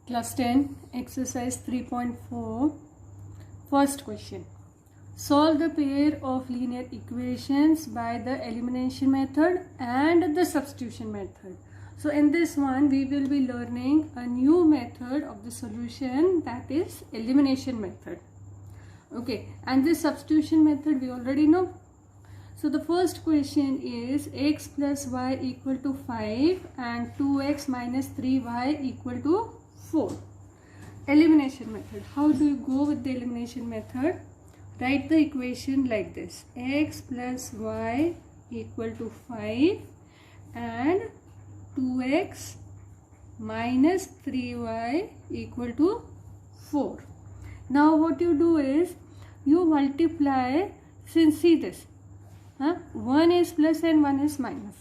Class 10, exercise 3.4. First question. Solve the pair of linear equations by the elimination method and the substitution method. So in this one, we will be learning a new method of the solution, that is elimination method. Okay, and this substitution method we already know. So the first question is x plus y equal to 5 and 2x minus 3y equal to 4. Elimination method. How do you go with the elimination method? Write the equation like this: x plus y equal to 5 and 2x minus 3y equal to 4. Now what you do is you multiply. Since see this, one is plus and one is minus,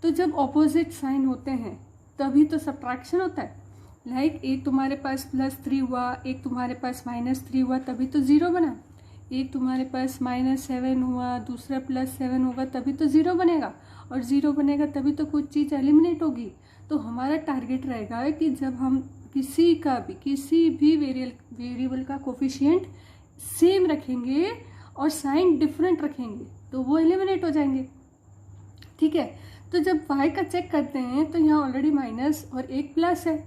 तो जब opposite sign होते हैं तभी तो subtraction होता है. Like एक तुम्हारे पास +3 हुआ, एक तुम्हारे पास -3 हुआ, तभी तो ज़ीरो बना. एक तुम्हारे पास -7 हुआ, दूसरा +7 होगा, तभी तो ज़ीरो बनेगा. और ज़ीरो बनेगा तभी तो कुछ चीज़ एलिमिनेट होगी. तो हमारा टारगेट रहेगा कि जब हम किसी भी वेरिएबल का कोफिशिएंट सेम रखेंगे और साइन डिफरेंट रखेंगे तो वो एलिमिनेट हो जाएंगे. ठीक है. तो जब y का चेक करते हैं तो यहाँ ऑलरेडी माइनस और एक प्लस है,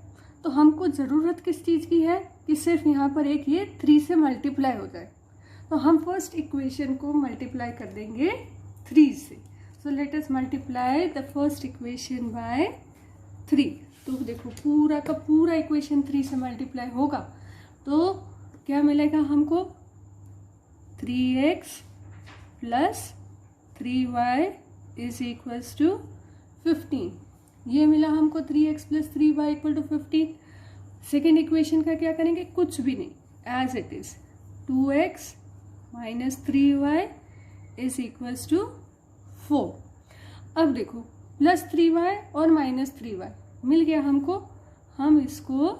तो हमको ज़रूरत किस चीज़ की है कि सिर्फ यहाँ पर एक ये 3 से मल्टीप्लाई हो जाए. तो हम फर्स्ट इक्वेशन को मल्टीप्लाई कर देंगे 3 से. So let us multiply the first equation by 3. तो देखो पूरा का पूरा इक्वेशन 3 से मल्टीप्लाई होगा तो क्या मिलेगा हमको? 3x plus 3y is equals to 15. ये मिला हमको 3x plus 3y equal to 15. Second equation का क्या करेंगे? कुछ भी नहीं, as it is 2x minus 3y is equals to 4. अब देखो +3y और -3y मिल गया हमको. हम इसको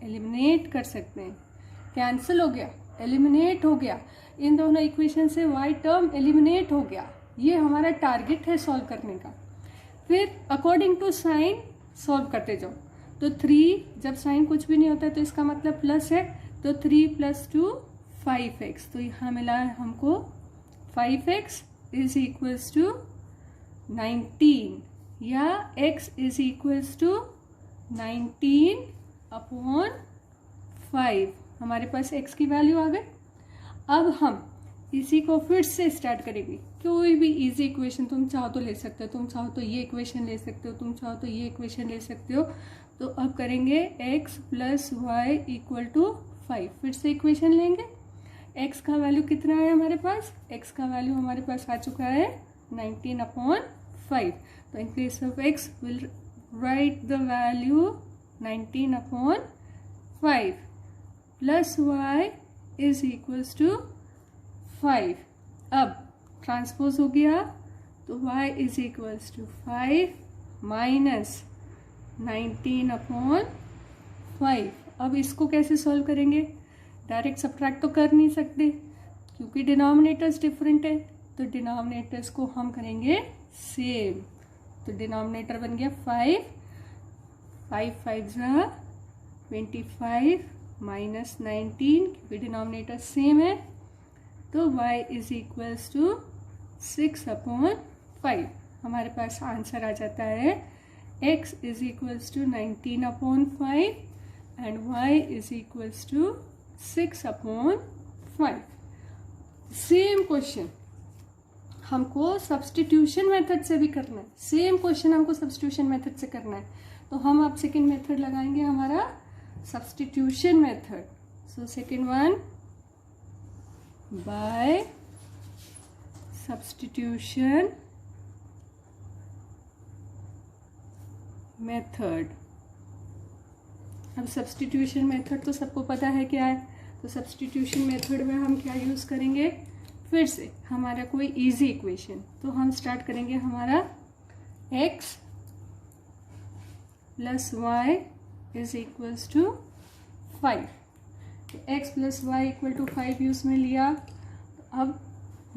एलिमिनेट कर सकते हैं. कैंसिल हो गया, एलिमिनेट हो गया. इन दोनों इक्वेशन से y टर्म एलिमिनेट हो गया. ये हमारा टारगेट है सॉल्व करने का. फिर अकॉर्डिंग टू साइन सॉल्व करते जाओ. तो 3 जब साइन कुछ भी नहीं होता है तो इसका मतलब प्लस है, तो 3 + 2 5x. तो यहाँ मिला है हमको 5x इज इक्वल्स टू 19 या x इज इक्वल्स टू 19/5. हमारे पास x की वैल्यू आ गई. अब हम इसी को फिर से स्टार्ट करेंगे. कोई भी इजी इक्वेशन तुम चाहो तो ले सकते हो, तुम चाहो तो ये इक्वेशन ले सकते हो, तुम चाहो तो ये इक्वेशन ले सकते हो. तो अब करेंगे x plus y equal to 5. फिर से इक्वेशन लेंगे. x का वैल्यू कितना है हमारे पास? x का वैल्यू हमारे पास आ चुका है 19/5. तो in place of x will write the value 19/5 plus y is equals to 5. अब ट्रांसपोज हो गया तो y is equals to 5 minus 19/5. अब इसको कैसे सॉल्व करेंगे? डायरेक्ट सब्ट्रैक्ट तो कर नहीं सकते क्योंकि डिनोमिनेटर्स डिफरेंट है. तो डिनोमिनेटर्स को हम करेंगे सेम. तो डिनोमिनेटर बन गया 5 5 25 माइनस 19 क्योंकि डिनोमिनेटर सेम है. तो y इज इक्वल्स टू 6/5. हमारे पास आंसर आ जाता है x is equals to 19/5 and y is equals to 6/5. Same question हमको सब्स्टिट्यूशन मेथड से भी करना है. सेम क्वेश्चन हमको सब्स्टिट्यूशन मेथड से करना है. तो हम अब सेकेंड मेथड लगाएंगे हमारा substitution method. So second one, by substitution method. अब substitution method तो सबको पता है क्या है. तो substitution method में हम क्या यूज़ करेंगे? फिर से हमारा कोई easy equation. तो हम स्टार्ट करेंगे हमारा x plus y is equals to 5. x plus y equal to 5 use में लिया. अब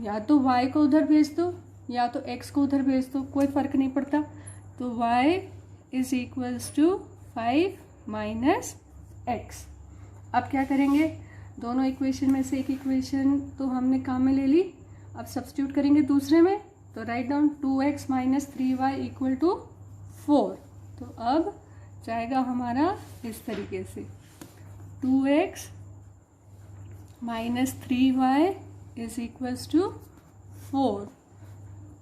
या तो y को उधर भेज दो या तो x को उधर भेज दो, कोई फर्क नहीं पड़ता. तो y is equals to 5 minus x। अब क्या करेंगे, दोनों इक्वेशन में से एक इक्वेशन तो हमने काम में ले ली, अब सब्स्टिट्यूट करेंगे दूसरे में, तो write down 2x minus 3y equal to 4। तो अब जाएगा हमारा इस तरीके से 2x minus 3y is equals to 4।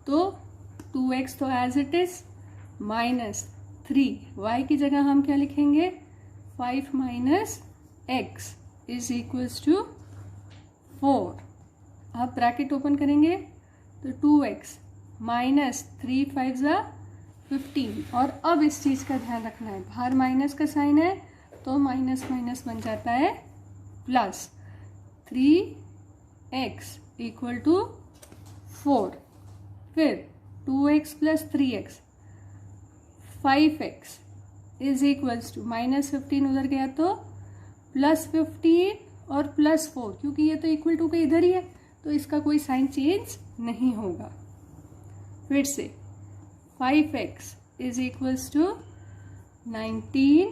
तो 2x तो as it is, minus 3y की जगह हम क्या लिखेंगे 5 minus x is equals to 4। अब ब्रैकेट ओपन करेंगे तो 2x माइनस 3 5 ज़ा 15। और अब इस चीज़ का ध्यान रखना है, बाहर माइनस का साइन है तो माइनस माइनस बन जाता है प्लस 3x इक्वल टू 4। फिर 2x plus 3x 5x is equals to minus 15 उधर गया तो प्लस 15 और प्लस 4, क्योंकि ये तो इक्वल टू के इधर ही है तो इसका कोई साइन चेंज नहीं होगा। फिर से 5x इज इक्वल्स टू 19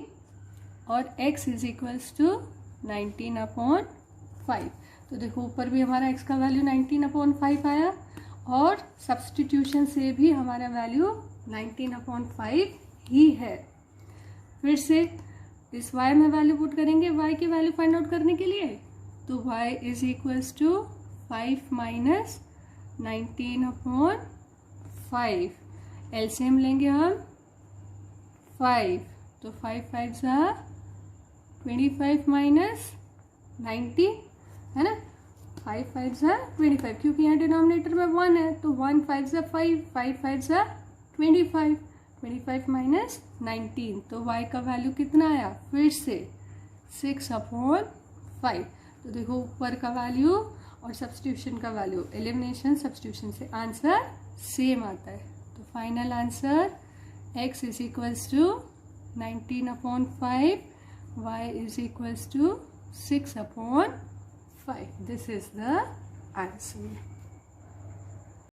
और x इज इक्वल्स टू 19/5। तो देखो ऊपर भी हमारा x का वैल्यू 19/5 आया और सब्स्टिट्यूशन से भी हमारा वैल्यू 19/5 ही है। फिर से इस y में वैल्यू पुट करेंगे y की वैल्यू फाइंड आउट करने के लिए, तो y is equals to 5 minus 19/5। LCM लेंगे हम 5, तो 5 5 ज़ा 25 माइनस 90 है ना, 5 5 ज़ा 25, क्योंकि यहाँ डिनोमिनेटर में 1 है तो 1 5 ज़ा 5, 5 5 ज़ा 25, 25 माइनस 19। तो y का वैल्यू कितना आया, फिर से 6/5। तो देखो ऊपर का वैल्यू और सब्स्टिट्यूशन का वैल्यू, एलिमिनेशन सब्स्टिट्यूशन से आंसर सेम आता है। तो final answer x is equals to 19/5, y is equals to 6/5। This is the answer.